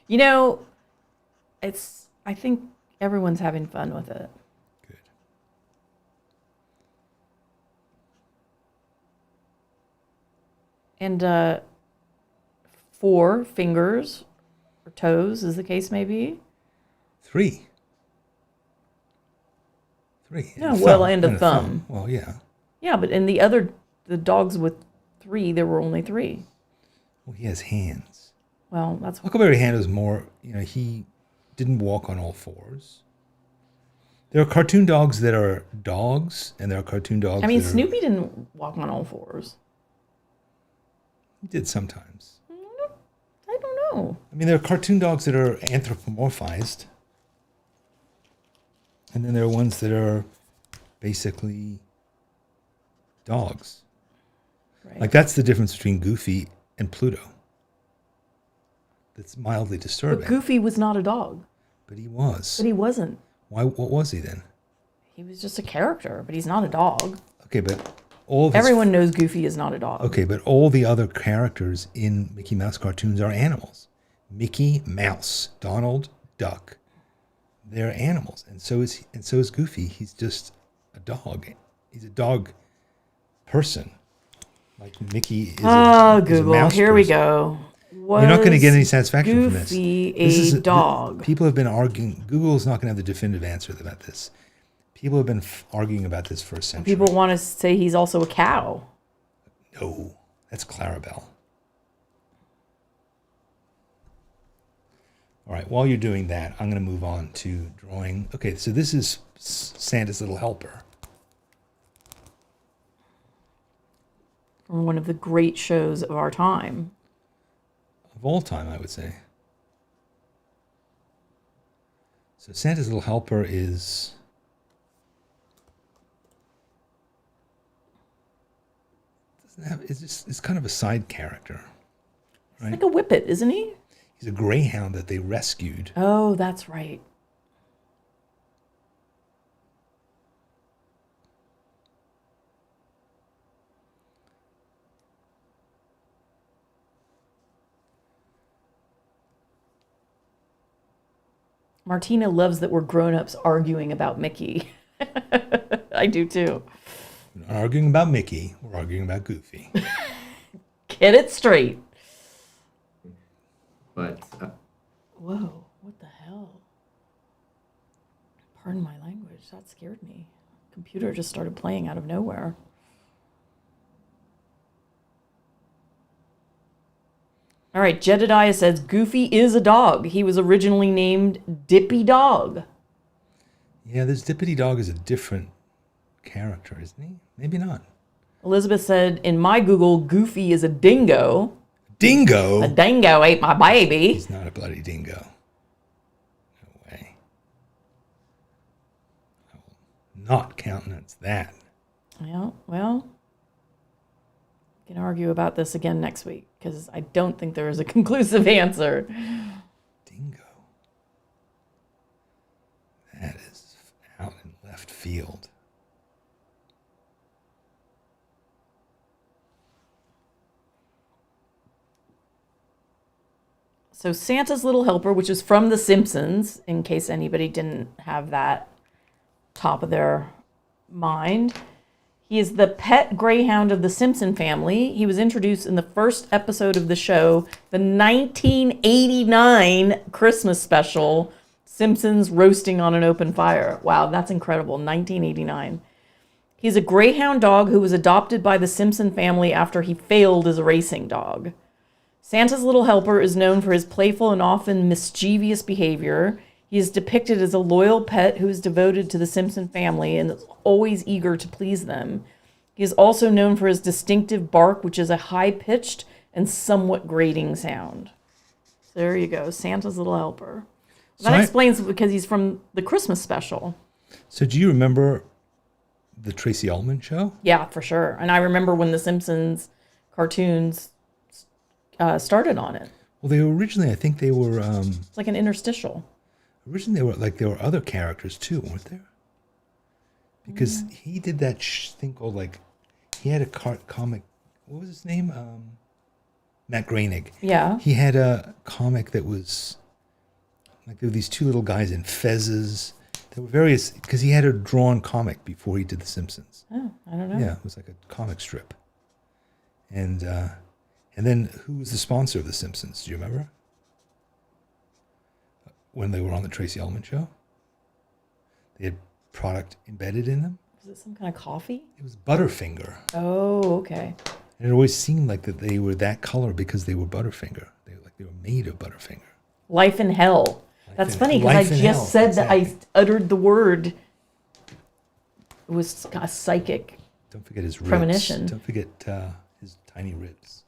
You know, I think everyone's having fun with it. Good. And 4 fingers or toes, as the case may be. 3. No, well, and a thumb. thumb. Well, yeah. Yeah, but in the dogs with 3, there were only 3. Well, he has hands. Well, that's Huckleberry Hand is more, he didn't walk on all 4s. There are cartoon dogs that are dogs, and there are cartoon dogs I mean, that Snoopy didn't walk on all 4s. He did sometimes. I don't know. I mean, there are cartoon dogs that are anthropomorphized. And then there are ones that are basically dogs. Right. Like, that's the difference between Goofy and Pluto. That's mildly disturbing. But Goofy was not a dog. But he was. But he wasn't. Why? What was he then? He was just a character, but he's not a dog. Okay, but all of his, Everyone knows Goofy is not a dog. Okay, but all the other characters in Mickey Mouse cartoons are animals. Mickey Mouse, Donald Duck. They're animals, and so is Goofy. He's just a dog. He's a dog person. Like Mickey is a Google, mouse here we person. go. You're not going to get any satisfaction from this. Goofy This is a dog. People have been arguing. Google is not going to have the definitive answer about this. People have been arguing about this for a century. People want to say he's also a cow. No, that's Clarabelle. All right, while you're doing that, I'm going to move on to drawing. Okay, so this is Santa's Little Helper. From one of the great shows of our time. Of all time, I would say. So Santa's Little Helper is... It's kind of a side character. Right? Like a whippet, isn't he? He's a greyhound that they rescued. Oh, that's right. Martina loves that we're grown-ups arguing about Mickey. I do too. We're not arguing about Mickey. We're arguing about Goofy. Get it straight. But Whoa, what the hell? Pardon my language. That scared me. Computer just started playing out of nowhere. All right, Jedediah says Goofy is a dog. He was originally named Dippy Dog. Yeah, this Dippity Dog is a different character, isn't he? Maybe not. Elizabeth said, in my Google, Goofy is a dingo. Dingo? A dingo ate my baby. He's not a bloody dingo. No way. I will not countenance that. Yeah, well, we can argue about this again next week because I don't think there is a conclusive answer. Dingo. That is out in left field. So Santa's Little Helper, which is from The Simpsons, in case anybody didn't have that top of their mind. He is the pet greyhound of the Simpson family. He was introduced in the first episode of the show, the 1989 Christmas special, Simpsons Roasting on an Open Fire. Wow, that's incredible, 1989. He's a greyhound dog who was adopted by the Simpson family after he failed as a racing dog. Santa's Little Helper is known for his playful and often mischievous behavior. He is depicted as a loyal pet who is devoted to the Simpson family and is always eager to please them. He is also known for his distinctive bark, which is a high-pitched and somewhat grating sound. So there you go, Santa's Little Helper. That explains because he's from the Christmas special. So do you remember the Tracy Ullman show? Yeah, for sure. And I remember when the Simpsons cartoons started on it. Well, they were originally, I think they were... It's like an interstitial. Originally, there were other characters too, weren't there? Because he did that thing called, like, he had a comic, what was his name? Matt Groening. Yeah. He had a comic that was, like, there were these two little guys in fezzes. There were various, because he had a drawn comic before he did The Simpsons. Oh, I don't know. Yeah, it was like a comic strip. And then who was the sponsor of The Simpsons? Do you remember? When they were on the Tracy Ullman show? They had product embedded in them. Was it some kind of coffee? It was Butterfinger. Oh, okay. And it always seemed like that they were that color because they were Butterfinger. They were made of Butterfinger. Life in Hell. That's funny because I just said that I uttered the word. It was a psychic. Don't forget his ribs. Premonition. Don't forget his tiny ribs.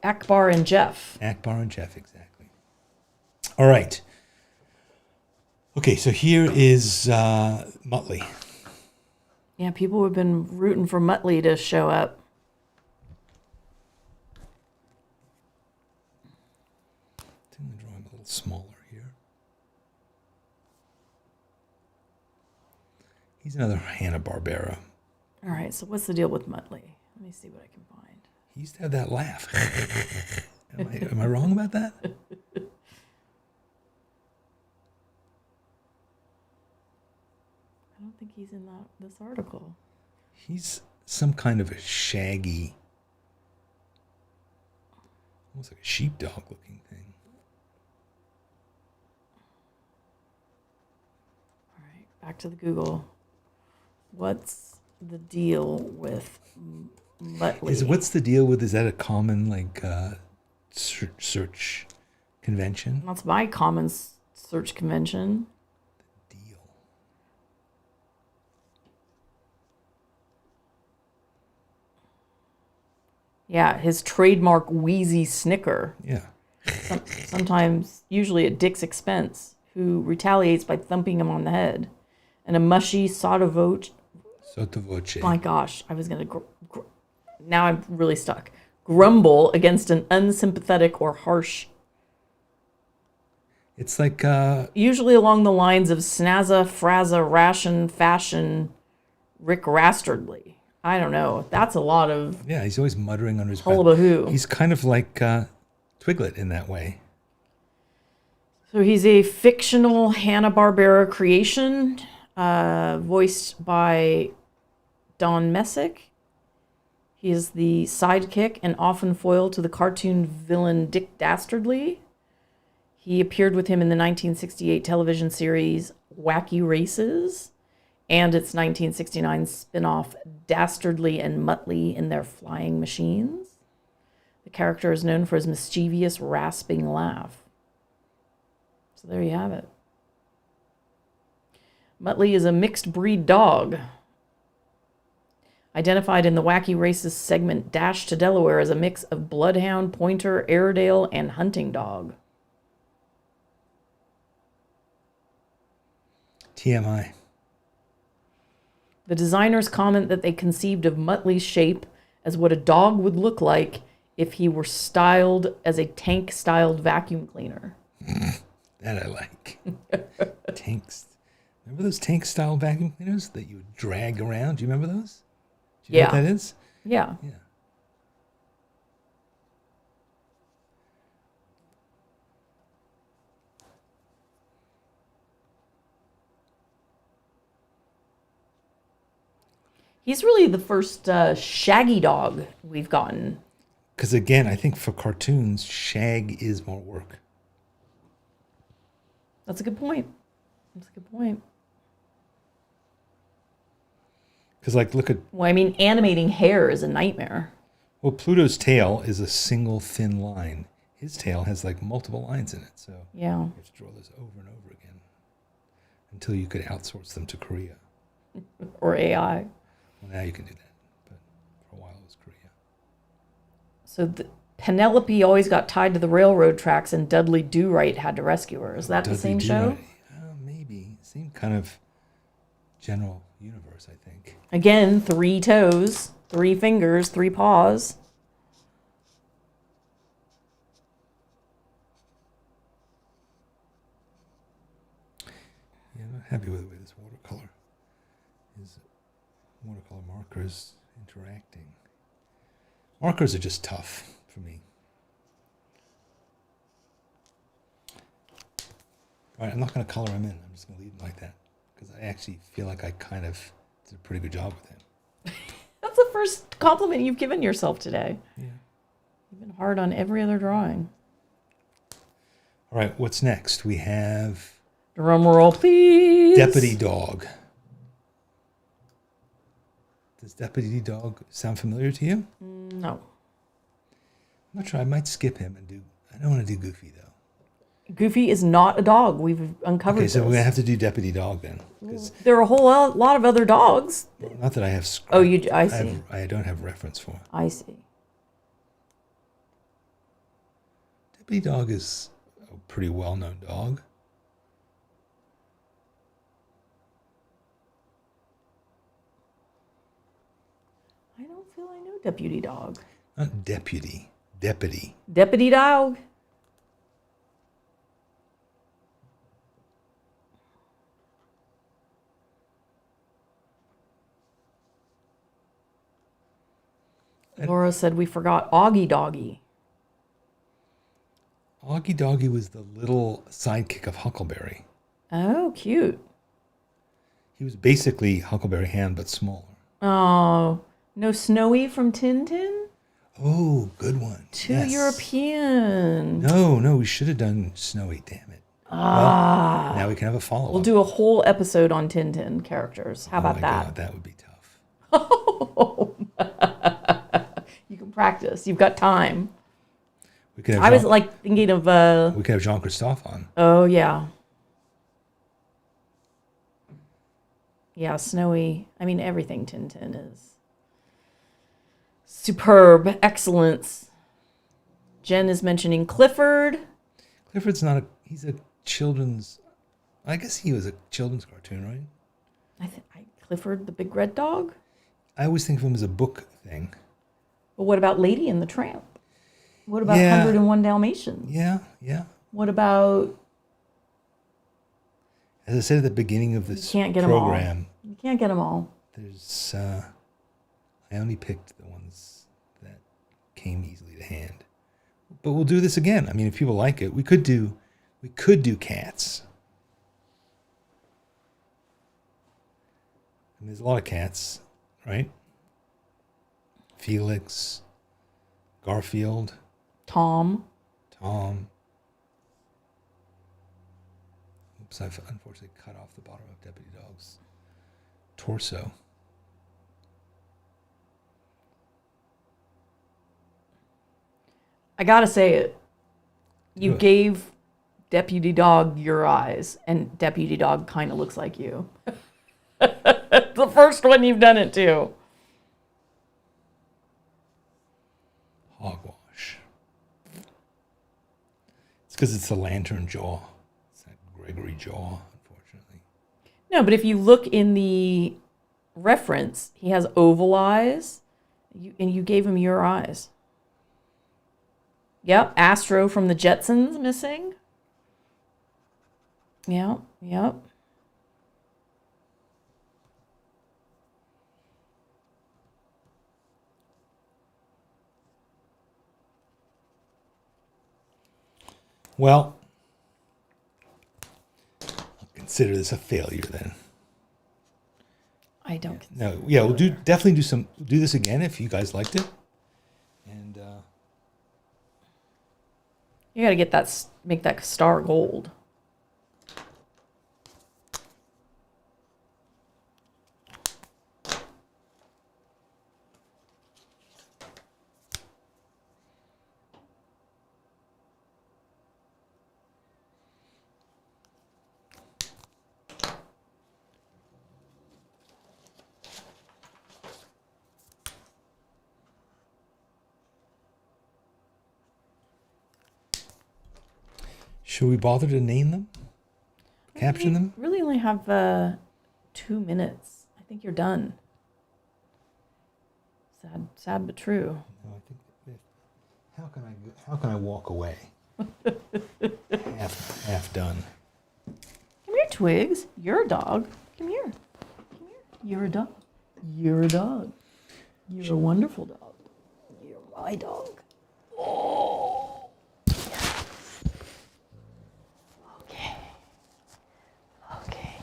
Akbar and Jeff. Akbar and Jeff, exactly. All right. Okay, so here is Mutley. Yeah, people have been rooting for Mutley to show up. I'm going to draw him a little smaller here. He's another Hanna-Barbera. All right, so what's the deal with Mutley? Let me see what I can find. He used to have that laugh. Am I wrong about that? I don't think he's in this article. He's some kind of a shaggy, almost like a sheepdog looking thing. All right, back to the Google. What's the deal with Mutley? What's the deal with, is that a common search convention? That's my common search convention. Deal. Yeah, his trademark wheezy snicker. Yeah. Sometimes, usually at Dick's expense, who retaliates by thumping him on the head. And a mushy sotto Sottovoce. my gosh, I was going to... now I'm really stuck. Grumble against an unsympathetic or harsh... It's like... usually along the lines of snazza, frazza, ration, fashion, Rick Rastardly. I don't know. That's a lot of... Yeah, he's always muttering under his breath. Hullabahoo. He's kind of like Twiglet in that way. So he's a fictional Hanna-Barbera creation, voiced by Don Messick. He is the sidekick and often foil to the cartoon villain Dick Dastardly. He appeared with him in the 1968 television series Wacky Races and its 1969 spin-off Dastardly and Mutley in Their Flying Machines. The character is known for his mischievous, rasping laugh. So there you have it. Mutley is a mixed breed dog. Identified in the Wacky Races segment Dash to Delaware as a mix of bloodhound, pointer, Airedale, and hunting dog. TMI. The designers comment that they conceived of Mutley's shape as what a dog would look like if he were styled as a tank-styled vacuum cleaner. That I like. Tanks. Remember those tank-style vacuum cleaners that you would drag around? Do you remember those? Do you know what that is? Yeah. Yeah. He's really the first shaggy dog we've gotten. Because again, I think for cartoons, shag is more work. That's a good point. That's a good point. Because look at... Well, I mean, animating hair is a nightmare. Well, Pluto's tail is a single thin line. His tail has multiple lines in it. So Yeah. you have to draw those over and over again until you could outsource them to Korea. Or AI. Well, now you can do that. But So Penelope always got tied to the railroad tracks, and Dudley Do-Right had to rescue her. Is that the Dudley same Do show? Right. Maybe. Same kind of general universe, I think. Again, 3 toes, 3 fingers, 3 paws. Yeah, I'm not happy with the way this watercolor marker is interacting. Markers are just tough for me. All right, I'm not going to color him in. I'm just going to leave him like that because I actually feel like I kind of did a pretty good job with him. That's the first compliment you've given yourself today. Yeah. You've been hard on every other drawing. All right, what's next? We have Drum roll, please. Deputy Dog. Does Deputy Dog sound familiar to you? No. I'm not sure. I might skip him and do. I don't want to do Goofy though. Goofy is not a dog. We've uncovered Okay, so this. we're gonna have to do Deputy Dog then, because There are a whole lot of other dogs. not that I have. Oh, I see. I don't have reference for. I see. Deputy Dog is a pretty well-known dog. I don't feel I know Deputy Dog. Not deputy. Deputy. Deputy Dog. Laura said we forgot Augie Doggy. Augie Doggy was the little sidekick of Huckleberry. Oh, cute. He was basically Huckleberry Hound, but smaller. Oh, no Snowy from Tintin? Oh, good one. Too Yes. European. No, we should have done Snowy. Damn it. Well, now we can have a follow-up. We'll do a whole episode on Tintin characters. How about my that? God, that would be tough. You can practice. You've got time. We could have I was like thinking of we could have Jean Christophe on. oh yeah. Yeah, Snowy. I mean everything Tintin is superb excellence. Jen is mentioning Clifford. Clifford's not he's a children's, I guess he was a children's cartoon, right? Clifford the big red dog? I always think of him as a book thing. But what about Lady and the Tramp? What about Yeah. 101 Dalmatians? Yeah. What about As I said at the beginning of this can't get 'em program, you can't get them all. there's I only picked the ones that came easily to hand. But we'll do this again. I mean, if people like it, we could do cats. And there's a lot of cats, right? Felix, Garfield, Tom. Oops, I've unfortunately cut off the bottom of Deputy Dog's torso. I gotta say it. You Good. gave Deputy Dog your eyes, and Deputy Dog kind of looks like you. The first one you've done it to. Hogwash. It's because it's the lantern jaw. It's that Gregory jaw, unfortunately. No, but if you look in the reference, he has oval eyes, and you gave him your eyes. Yep, Astro from the Jetsons missing. Yep. Well, I'll consider this a failure then. I don't. No, yeah, we'll definitely do this again if you guys liked it. And You got to get that, make that star gold. Should we bother to name them? Caption them? We really only have 2 minutes. I think you're done. Sad but true. No, I think how can I walk away? half done. Come here, Twigs. You're a dog. Come here. Come here. You're a dog. You're a dog. You're a wonderful dog. You're my dog. Oh. Okay. Okay.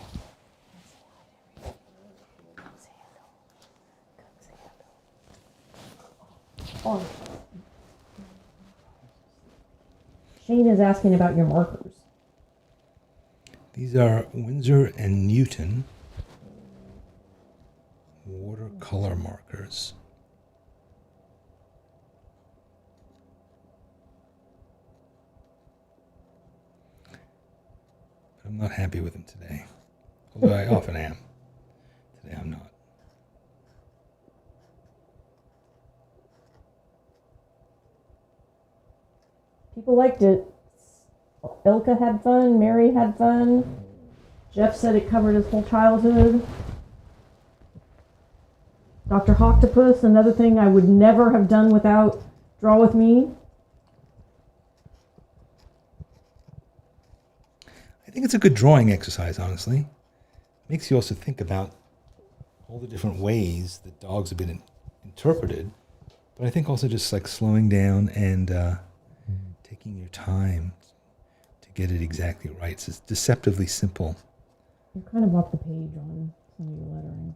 Come say hello. Come say hello. Oh. Shane is asking about your markers. These are Winsor and Newton watercolor markers. But I'm not happy with them today, although I often am. Today I'm not. People liked it. Ilka had fun. Mary had fun. Jeff said it covered his whole childhood. Dr. Octopus, another thing I would never have done without Draw With Me. I think it's a good drawing exercise, honestly. Makes you also think about all the different ways that dogs have been interpreted. But I think also just like slowing down and taking your time to get it exactly right. So it's deceptively simple. You're kind of off the page on some of your lettering.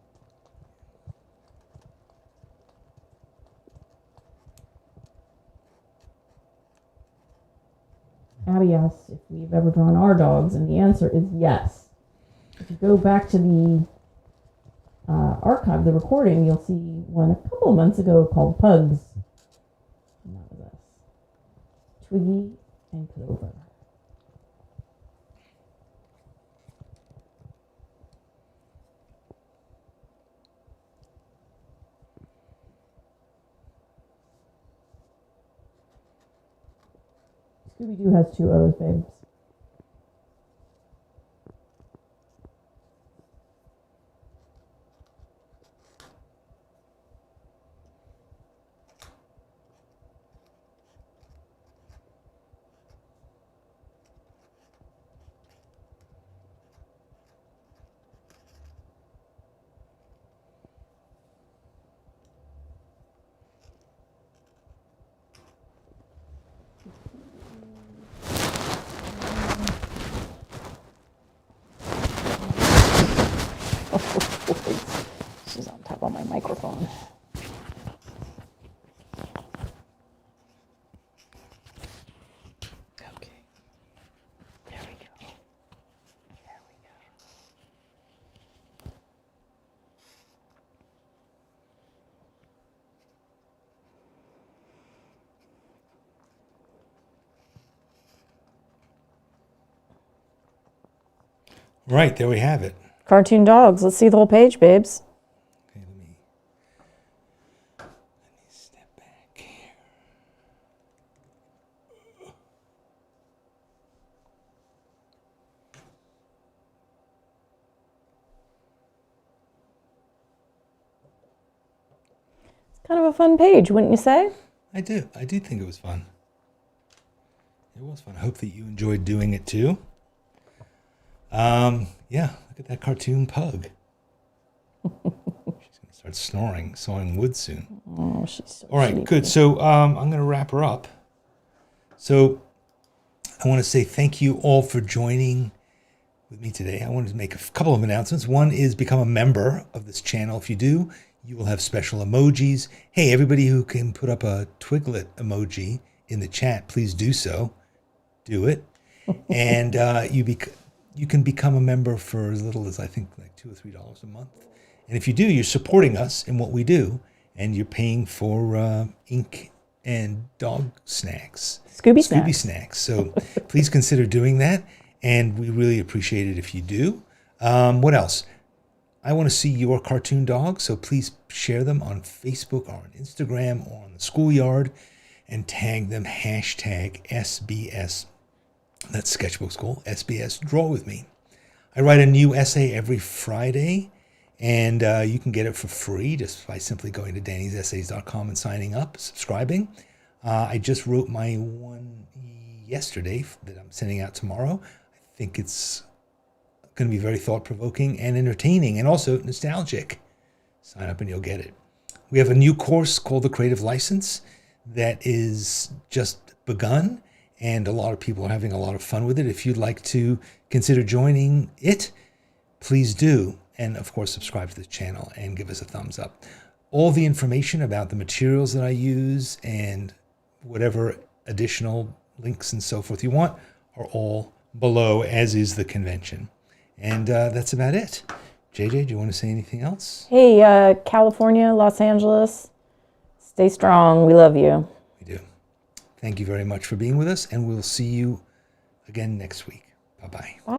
Abby asks if we've ever drawn our dogs, and the answer is yes. If you go back to the archive, the recording, you'll see one a couple of months ago called Pugs. And that was us. Twiggy and Clover. Scooby-Doo has 2 O's, babes. She's on top of my microphone. Okay. There we go. There we go. Right, there we have it. Cartoon dogs. Let's see the whole page, babes. Okay, let me step back here. It's kind of a fun page, wouldn't you say? I do think it was fun. It was fun. I hope that you enjoyed doing it too. Yeah, look at that cartoon pug. She's going to start sawing wood soon. Oh, she's so All right, sleepy. good. So I'm going to wrap her up. So I want to say thank you all for joining with me today. I wanted to make a couple of announcements. One is become a member of this channel. If you do, you will have special emojis. Hey, everybody who can put up a twiglet emoji in the chat, please do so. Do it. And you can become a member for as little as I think like $2 or $3 a month. And if you do, you're supporting us in what we do, and you're paying for ink and dog snacks. Scooby snacks. So please consider doing that, and we really appreciate it if you do. What else? I want to see your cartoon dogs, so please share them on Facebook or on Instagram or on the schoolyard and tag them #SBS That's Sketchbook School, SBS Draw With Me. I write a new essay every Friday, and you can get it for free just by simply going to dannysessays.com and signing up, subscribing. I just wrote my one yesterday that I'm sending out tomorrow. I think it's going to be very thought-provoking and entertaining and also nostalgic. Sign up and you'll get it. We have a new course called the Creative License that is just begun, and a lot of people are having a lot of fun with it. If you'd like to consider joining it, please do. And of course, subscribe to the channel and give us a thumbs up. All the information about the materials that I use and whatever additional links and so forth you want are all below, as is the convention. And that's about it. JJ, do you want to say anything else? Hey, California, Los Angeles, stay strong. We love you. We do. Thank you very much for being with us, and we'll see you again next week. Bye-bye. Bye.